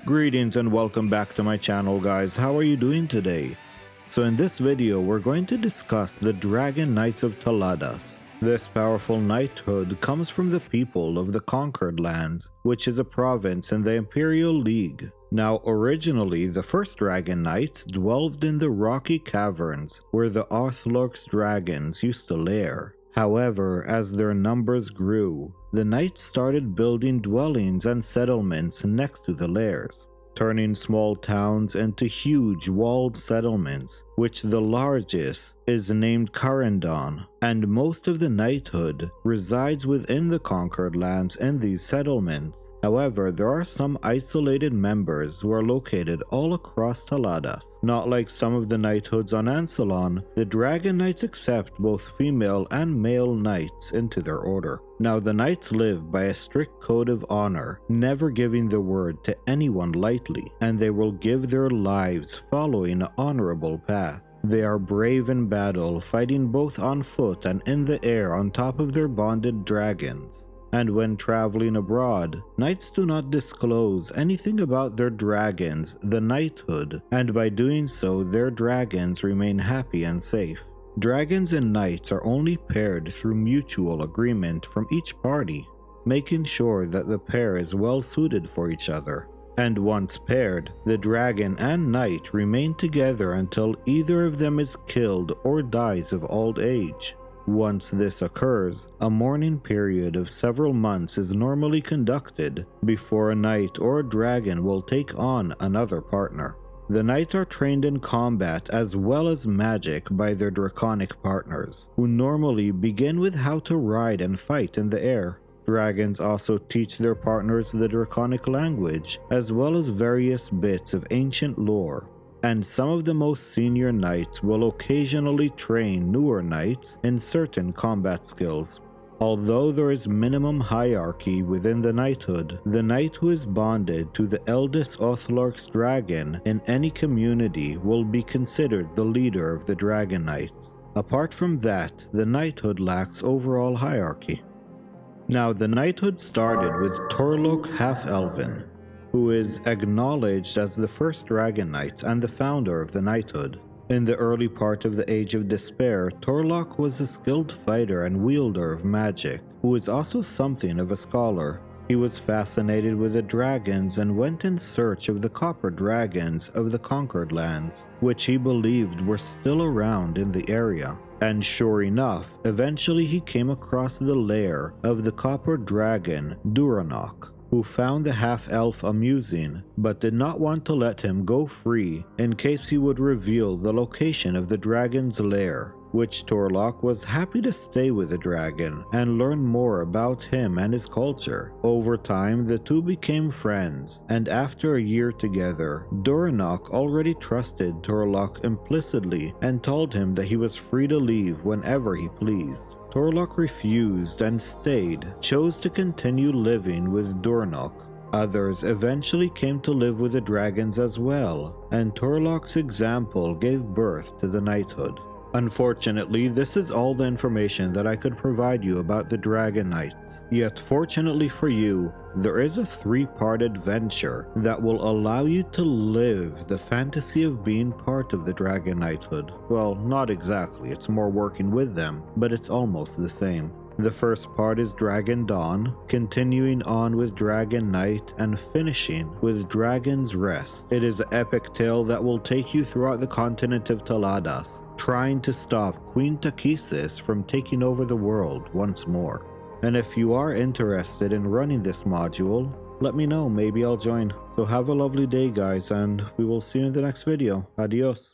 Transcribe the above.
Greetings and welcome back to my channel, guys. How are you doing today? So in this video we're going to discuss the Dragon Knights of Taladas. This powerful knighthood comes from the people of the Conquered Lands, which is a province in the Imperial League. Now originally the first Dragon Knights dwelled in the rocky caverns where the Orthlorx dragons used to lair. However, as their numbers grew, the knights started building dwellings and settlements next to the lairs, turning small towns into huge walled settlements, which the largest is named Karendon, and most of the knighthood resides within the Conquered Lands in these settlements. However, there are some isolated members who are located all across Taladas. Not like some of the knighthoods on Ansalon, the Dragon Knights accept both female and male knights into their order. Now the knights live by a strict code of honor, never giving their word to anyone lightly, and they will give their lives following an honorable path. They are brave in battle, fighting both on foot and in the air on top of their bonded dragons. And when traveling abroad, knights do not disclose anything about their dragons, the knighthood, and by doing so their dragons remain happy and safe. Dragons and knights are only paired through mutual agreement from each party, making sure that the pair is well suited for each other. And once paired, the dragon and knight remain together until either of them is killed or dies of old age. Once this occurs, a mourning period of several months is normally conducted before a knight or a dragon will take on another partner. The knights are trained in combat as well as magic by their draconic partners, who normally begin with how to ride and fight in the air. Dragons also teach their partners the draconic language, as well as various bits of ancient lore. And some of the most senior knights will occasionally train newer knights in certain combat skills. Although there is minimum hierarchy within the knighthood, the knight who is bonded to the eldest Orthlorx dragon in any community will be considered the leader of the Dragon Knights. Apart from that, the knighthood lacks overall hierarchy. Now the knighthood started with Torlok Half-Elven, who is acknowledged as the first Dragon Knight and the founder of the knighthood. In the early part of the Age of Despair, Torlok was a skilled fighter and wielder of magic, who was also something of a scholar. He was fascinated with the dragons and went in search of the copper dragons of the Conquered Lands, which he believed were still around in the area. And sure enough, eventually he came across the lair of the copper dragon Duranok, who found the half-elf amusing, but did not want to let him go free in case he would reveal the location of the dragon's lair, which Torlok was happy to stay with the dragon and learn more about him and his culture. Over time, the two became friends, and after a year together, Duranok already trusted Torlok implicitly and told him that he was free to leave whenever he pleased. Torlok refused and chose to continue living with Duranok. Others eventually came to live with the dragons as well, and Torlok's example gave birth to the knighthood. Unfortunately, this is all the information that I could provide you about the Dragon Knights. Yet fortunately for you, there is a 3-part adventure that will allow you to live the fantasy of being part of the Dragon Knighthood. Well, not exactly, it's more working with them, but it's almost the same. The first part is Dragon Dawn, continuing on with Dragon Night, and finishing with Dragon's Rest. It is an epic tale that will take you throughout the continent of Taladas, trying to stop Queen Takisis from taking over the world once more. And if you are interested in running this module, let me know, maybe I'll join. So have a lovely day, guys, and we will see you in the next video. Adios.